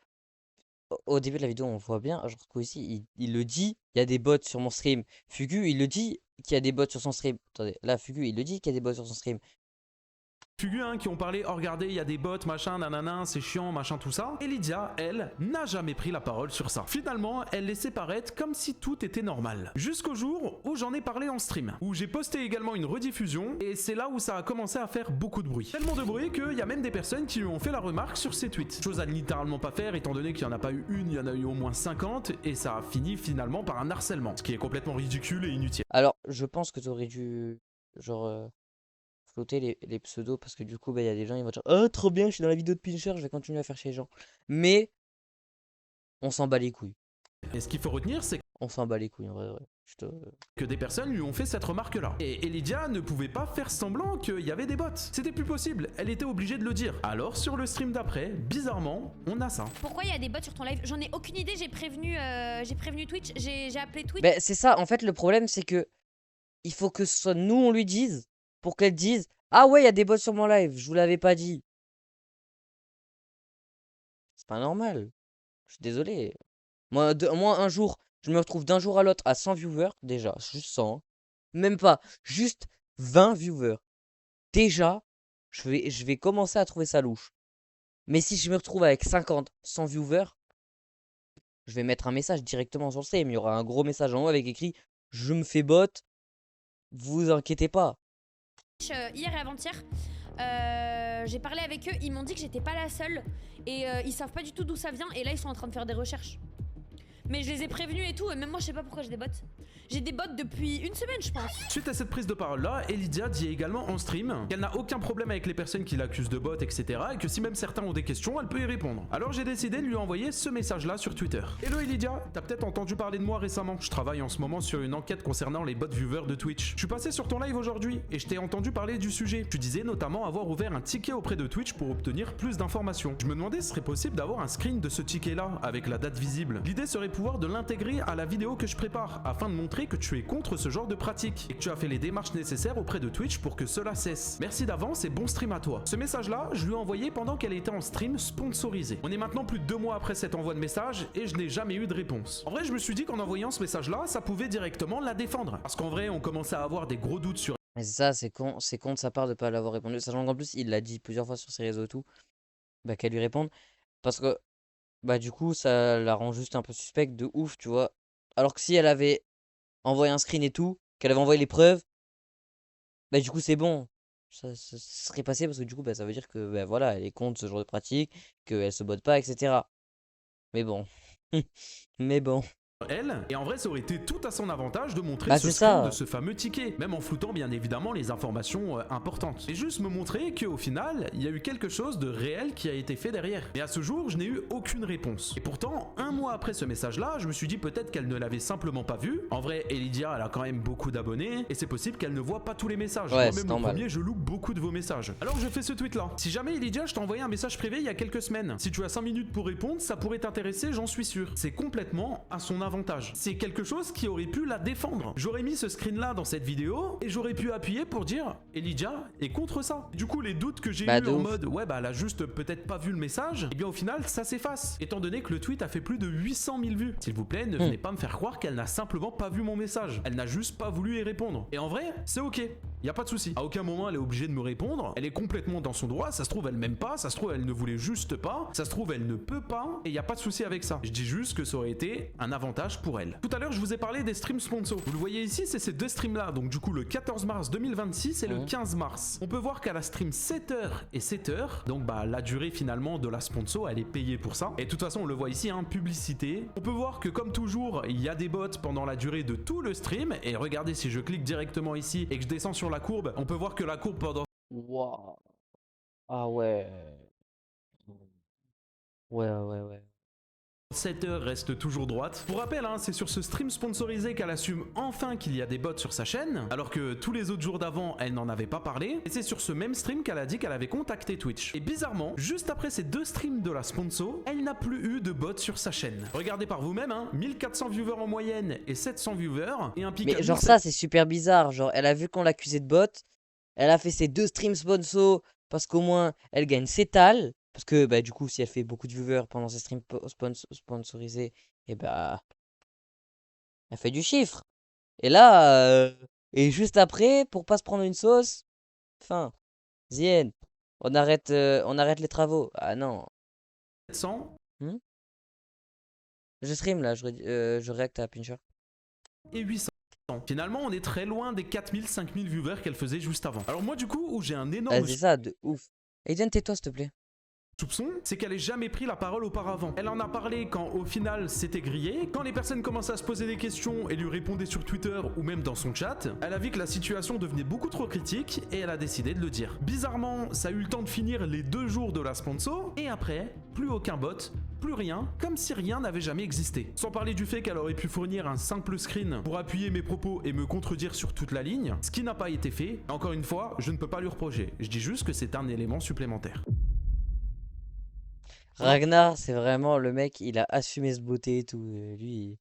au début de la vidéo, on voit bien, genre ici, il le dit, il y a des bots sur mon stream. Fugu, il le dit qu'il y a des bots sur son stream. Attendez, là, Fugu, il le dit qu'il y a des bots sur son stream. Fugu, hein, qui ont parlé, oh regardez, il y a des bots, machin, nanana, c'est chiant, machin, tout ça. Et Lydia, elle, n'a jamais pris la parole sur ça. Finalement, elle laissait paraître comme si tout était normal. Jusqu'au jour où j'en ai parlé en stream, où j'ai posté également une rediffusion, et c'est là où ça a commencé à faire beaucoup de bruit. Tellement de bruit qu'il y a même des personnes qui lui ont fait la remarque sur ses tweets. Chose à littéralement pas faire, étant donné qu'il n'y en a pas eu une, il y en a eu au moins 50, et ça a fini finalement par un harcèlement, ce qui est complètement ridicule et inutile. Alors, je pense que tu aurais dû, genre... flotter les pseudos parce que du coup bah, y a des gens ils vont dire oh trop bien je suis dans la vidéo de Pincher, je vais continuer à faire chez les gens, mais on s'en bat les couilles. Et ce qu'il faut retenir, c'est on s'en bat les couilles en vrai. Que des personnes lui ont fait cette remarque là. Et Elydia ne pouvait pas faire semblant qu'il y avait des bots. C'était plus possible, elle était obligée de le dire. Alors sur le stream d'après, bizarrement, on a ça. Pourquoi il y a des bots sur ton live? J'en ai aucune idée, j'ai prévenu Twitch, j'ai appelé Twitch. Bah, c'est ça, en fait le problème c'est que il faut que ce soit nous on lui dise pour qu'elle dise ah ouais il y a des bots sur mon live, je vous l'avais pas dit. C'est pas normal. Je suis désolé. Moi un jour, je me retrouve d'un jour à l'autre à 100 viewers, déjà, juste 100. Hein. Même pas, juste 20 viewers. Déjà, je vais commencer à trouver ça louche. Mais si je me retrouve avec 50, 100 viewers, je vais mettre un message directement sur le stream. Il y aura un gros message en haut avec écrit « Je me fais bot, vous inquiétez pas ». Hier et avant-hier, J'ai parlé avec eux, ils m'ont dit que j'étais pas la seule. Et ils savent pas du tout d'où ça vient. Et là, ils sont en train de faire des recherches. Mais je les ai prévenus et tout, et même moi je sais pas pourquoi j'ai des bots. J'ai des bots depuis une semaine je pense. Suite à cette prise de parole là, Elidia dit également en stream qu'elle n'a aucun problème avec les personnes qui l'accusent de bot, etc. Et que si même certains ont des questions, elle peut y répondre. Alors j'ai décidé de lui envoyer ce message là sur Twitter. Hello Elidia, t'as peut-être entendu parler de moi récemment. Je travaille en ce moment sur une enquête concernant les bots viewers de Twitch. Je suis passé sur ton live aujourd'hui et je t'ai entendu parler du sujet. Tu disais notamment avoir ouvert un ticket auprès de Twitch pour obtenir plus d'informations. Je me demandais si ce serait possible d'avoir un screen de ce ticket là avec la date visible. L'idée serait pouvoir de l'intégrer à la vidéo que je prépare afin de montrer que tu es contre ce genre de pratique et que tu as fait les démarches nécessaires auprès de Twitch pour que cela cesse. Merci d'avance et bon stream à toi. Ce message là, je lui ai envoyé pendant qu'elle était en stream sponsorisé. On est maintenant plus de 2 mois après cet envoi de message et je n'ai jamais eu de réponse. En vrai, je me suis dit qu'en envoyant ce message là, ça pouvait directement la défendre. Parce qu'en vrai, on commençait à avoir des gros doutes sur... Mais ça, c'est con de sa part de pas l'avoir répondu. Sachant qu'en plus, il l'a dit plusieurs fois sur ses réseaux et tout. Bah qu'elle lui réponde. Parce que, bah du coup, ça la rend juste un peu suspecte de ouf, tu vois. Alors que si elle avait envoyé un screen et tout, qu'elle avait envoyé les preuves, bah du coup c'est bon. Ça serait passé parce que du coup bah, ça veut dire que bah, voilà, elle est contre ce genre de pratique, qu'elle se botte pas, etc. Mais bon. Mais bon. Elle, et en vrai ça aurait été tout à son avantage de montrer Bah, ce c'est screen ça. de ce fameux ticket, même en floutant bien évidemment les informations importantes. Et juste me montrer qu'au final, il y a eu quelque chose de réel qui a été fait derrière. Mais à ce jour, je n'ai eu aucune réponse. Et pourtant, 1 mois après ce message-là, je me suis dit peut-être qu'elle ne l'avait simplement pas vu. En vrai, Elidia, elle a quand même beaucoup d'abonnés, et c'est possible qu'elle ne voit pas tous les messages. Ouais, Moi-même c'est le normal. premier, je loupe beaucoup de vos messages. Alors je fais ce tweet-là. Si jamais Elidia, je t'ai envoyé un message privé il y a quelques semaines. Si tu as 5 minutes pour répondre, ça pourrait t'intéresser, j'en suis sûr. C'est complètement à son avantage. C'est quelque chose qui aurait pu la défendre. J'aurais mis ce screen là dans cette vidéo et j'aurais pu appuyer pour dire Elidia est contre ça. Du coup les doutes que j'ai Bah, eu de en ouf. mode ouais bah elle a juste peut-être pas vu le message, et bien au final ça s'efface. Étant donné que le tweet a fait plus de 800 000 vues. S'il vous plaît, ne venez pas me faire croire qu'elle n'a simplement pas vu mon message. Elle n'a juste pas voulu y répondre. Et en vrai, c'est ok. Y a pas de souci. À aucun moment elle est obligée de me répondre. Elle est complètement dans son droit. Ça se trouve elle m'aime pas. Ça se trouve elle ne voulait juste pas. Ça se trouve elle ne peut pas. Et y a pas de souci avec ça. Je dis juste que ça aurait été un avantage pour elle. Tout à l'heure je vous ai parlé des streams sponsors. Vous le voyez ici, c'est ces deux streams là. Donc du coup le 14 mars 2026 et le 15 mars. On peut voir qu'elle a stream 7h et 7h. Donc bah la durée finalement de la sponsor, elle est payée pour ça. Et de toute façon on le voit ici, hein, publicité. On peut voir que comme toujours, il y a des bots pendant la durée de tout le stream. Et regardez, si je clique directement ici et que je descends sur la courbe, on peut voir que la courbe pendant... Waouh. Ah ouais. Ouais. 7 heures reste toujours droite. Pour rappel, hein, c'est sur ce stream sponsorisé qu'elle assume enfin qu'il y a des bots sur sa chaîne, alors que tous les autres jours d'avant, elle n'en avait pas parlé. Et c'est sur ce même stream qu'elle a dit qu'elle avait contacté Twitch. Et bizarrement, juste après ces 2 streams de la sponsor, elle n'a plus eu de bots sur sa chaîne. Regardez par vous-même, hein, 1400 viewers en moyenne et 700 viewers, et un pic à Mais genre 1700. ça, c'est super bizarre. Genre, elle a vu qu'on l'accusait de bot. Elle a fait ses 2 streams sponsor parce qu'au moins, elle gagne ses tals. Parce que, bah, du coup, si elle fait beaucoup de viewers pendant ses streams sponsorisés, et bah, elle fait du chiffre. Et là, et juste après, pour pas se prendre une sauce, fin, Zien, on arrête les travaux. Ah non. 700 Je stream là, je react à Pincher. et 800. Finalement, on est très loin des 4000, 5000 viewers qu'elle faisait juste avant. Alors moi, du coup, où j'ai un énorme... Ah, c'est ça, de ouf. Aiden, tais-toi, s'il te plaît. soupçon, c'est qu'elle ait jamais pris la parole auparavant. Elle en a parlé quand au final c'était grillé, quand les personnes commençaient à se poser des questions et lui répondaient sur Twitter ou même dans son chat, elle a vu que la situation devenait beaucoup trop critique et elle a décidé de le dire. Bizarrement, ça a eu le temps de finir les 2 jours de la sponsor et après, plus aucun bot, plus rien, comme si rien n'avait jamais existé. Sans parler du fait qu'elle aurait pu fournir un simple screen pour appuyer mes propos et me contredire sur toute la ligne, ce qui n'a pas été fait. Encore une fois, je ne peux pas lui reprocher, je dis juste que c'est un élément supplémentaire. Ragnar, c'est vraiment le mec, il a assumé ce beauté et tout. Lui,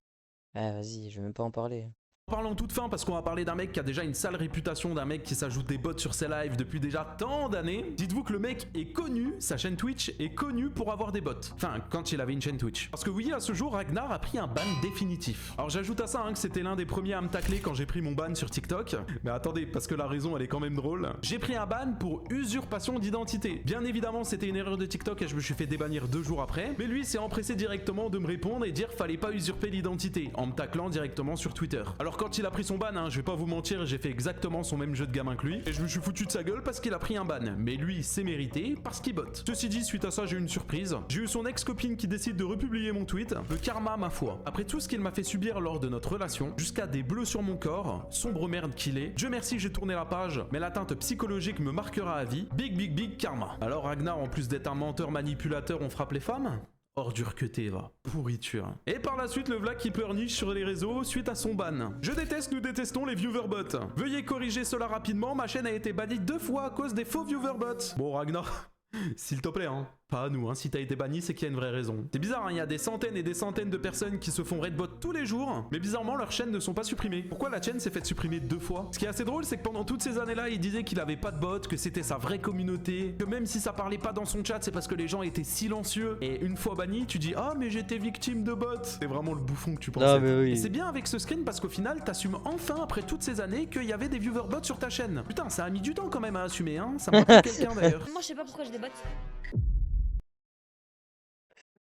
ah, vas-y, je vais même pas en parler. Parlons toute fin parce qu'on va parler d'un mec qui a déjà une sale réputation, d'un mec qui s'ajoute des bots sur ses lives depuis déjà tant d'années. Dites-vous que le mec est connu, sa chaîne Twitch est connue pour avoir des bots. Enfin, quand il avait une chaîne Twitch. Parce que oui, à ce jour, Ragnar a pris un ban définitif. Alors j'ajoute à ça hein, que c'était l'un des premiers à me tacler quand j'ai pris mon ban sur TikTok. Mais attendez, parce que la raison elle est quand même drôle. J'ai pris un ban pour usurpation d'identité. Bien évidemment, c'était une erreur de TikTok et je me suis fait débannir 2 jours après. Mais lui s'est empressé directement de me répondre et dire fallait pas usurper l'identité en me taclant directement sur Twitter. Alors quand il a pris son ban, hein, je vais pas vous mentir, j'ai fait exactement son même jeu de gamin que lui. Et je me suis foutu de sa gueule parce qu'il a pris un ban. Mais lui, c'est mérité parce qu'il botte. Ceci dit, suite à ça, j'ai eu une surprise. J'ai eu son ex-copine qui décide de republier mon tweet. Le karma, ma foi. Après tout ce qu'il m'a fait subir lors de notre relation, jusqu'à des bleus sur mon corps, sombre merde qu'il est, Dieu merci j'ai tourné la page, mais l'atteinte psychologique me marquera à vie. Big karma. Alors Ragnar, en plus d'être un menteur manipulateur, on frappe les femmes? Ordure que t'es, va. Pourriture. Et par la suite, le vlog qui pleurniche sur les réseaux suite à son ban. Je déteste, nous détestons les viewerbots. Veuillez corriger cela rapidement, ma chaîne a été bannie 2 fois à cause des faux viewerbots. Bon Ragnar, s'il te plaît, hein. Pas à nous, hein. Si t'as été banni, c'est qu'il y a une vraie raison. C'est bizarre, hein. Il y a des centaines et des centaines de personnes qui se font raidbot tous les jours, mais bizarrement, leurs chaînes ne sont pas supprimées. Pourquoi la chaîne s'est faite supprimer 2 fois? Ce qui est assez drôle, c'est que pendant toutes ces années-là, il disait qu'il avait pas de bot, que c'était sa vraie communauté, que même si ça parlait pas dans son chat, c'est parce que les gens étaient silencieux. Et une fois banni, tu dis ah mais j'étais victime de bots. C'est vraiment le bouffon que tu pensais. Oui. Et c'est bien avec ce screen parce qu'au final, t'assumes enfin après toutes ces années qu'il y avait des viewerbots sur ta chaîne. Putain, ça a mis du temps quand même à assumer, hein. Ça me rappelle quelqu'un d'ailleurs. Moi, je sais pas pourquoi j'ai des bots.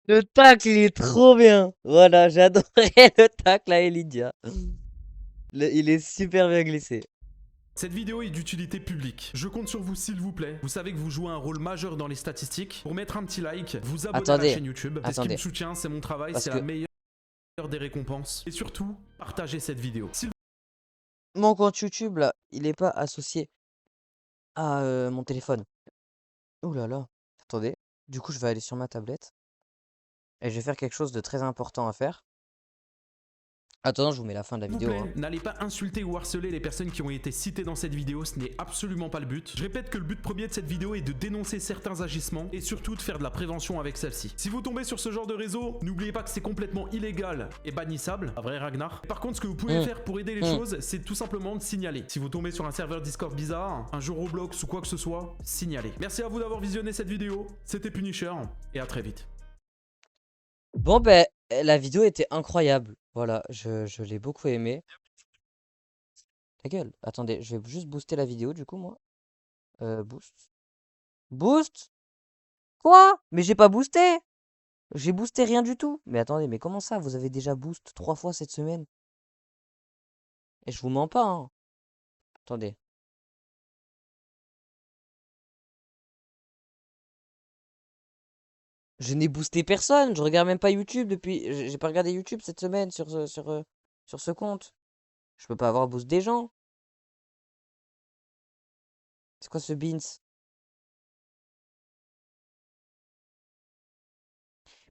Le tacle, il est trop bien. Voilà, j'ai adoré le tacle à Elidia. Il est super bien glissé. Cette vidéo est d'utilité publique. Je compte sur vous s'il vous plaît. Vous savez que vous jouez un rôle majeur dans les statistiques. Pour mettre un petit like, vous abonner à la chaîne YouTube. C'est ce qui me soutient, c'est mon travail, c'est la meilleure des récompenses. Et surtout, partagez cette vidéo. Mon compte YouTube, là, il est pas associé à mon téléphone. Ouh là là. Attendez. Du coup, je vais aller sur ma tablette. Et je vais faire quelque chose de très important à faire. Attends, je vous mets la fin de la vidéo. Hein. N'allez pas insulter ou harceler les personnes qui ont été citées dans cette vidéo, ce n'est absolument pas le but. Je répète que le but premier de cette vidéo est de dénoncer certains agissements et surtout de faire de la prévention avec celle-ci. Si vous tombez sur ce genre de réseau, n'oubliez pas que c'est complètement illégal et bannissable, pas vrai Ragnar. Par contre, ce que vous pouvez faire pour aider les choses, c'est tout simplement de signaler. Si vous tombez sur un serveur Discord bizarre, un jeu Roblox ou quoi que ce soit, signalez. Merci à vous d'avoir visionné cette vidéo, c'était Punisher et à très vite. Bon ben, la vidéo était incroyable. Voilà, je l'ai beaucoup aimé. Ta gueule. Attendez, je vais juste booster la vidéo du coup moi. Boost. Boost? Quoi? Mais j'ai pas boosté. J'ai boosté rien du tout. Mais attendez, mais comment ça? Vous avez déjà boost 3 fois cette semaine? Et je vous mens pas, hein. Attendez. Je n'ai boosté personne, je regarde même pas YouTube depuis. J'ai pas regardé YouTube cette semaine sur ce compte. Je peux pas avoir boost des gens. C'est quoi ce beans?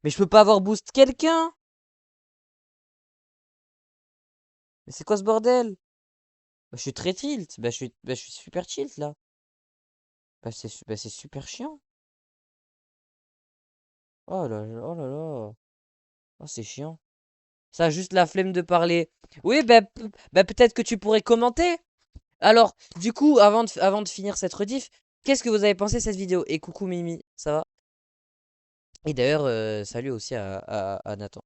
Mais je peux pas avoir boost quelqu'un. Mais c'est quoi ce bordel? Bah, je suis très tilt. Bah, je suis super tilt là. Bah, c'est super chiant. Oh là là, oh là là. Oh, c'est chiant. Ça a juste la flemme de parler. Oui, bah peut-être que tu pourrais commenter. Alors, du coup, avant de finir cette rediff, qu'est-ce que vous avez pensé de cette vidéo? Et coucou Mimi, ça va? Et d'ailleurs, salut aussi à Nathan.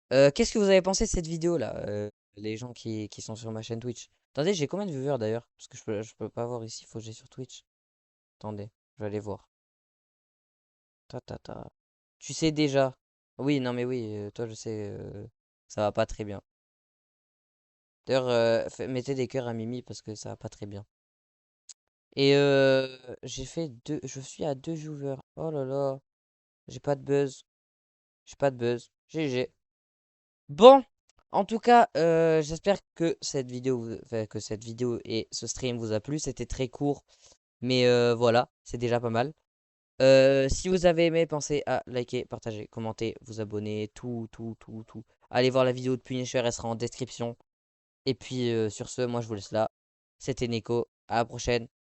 Qu'est-ce que vous avez pensé de cette vidéo là? Les gens qui sont sur ma chaîne Twitch. Attendez, j'ai combien de viewers d'ailleurs? Parce que je peux pas voir ici, faut que j'aille sur Twitch. Attendez, je vais aller voir. Tu sais déjà. Oui, non mais oui, toi je sais, ça va pas très bien. D'ailleurs, mettez des cœurs à Mimi parce que ça va pas très bien. Et j'ai fait 2. Je suis à 2 viewers. Oh là là. J'ai pas de buzz. J'ai pas de buzz. GG. Bon. En tout cas, j'espère que cette vidéo et ce stream vous a plu. C'était très court. Mais voilà, c'est déjà pas mal. Si vous avez aimé, pensez à liker, partager, commenter, vous abonner, tout. Allez voir la vidéo de Punisher, elle sera en description. Et puis sur ce, moi je vous laisse là. C'était Nico, à la prochaine.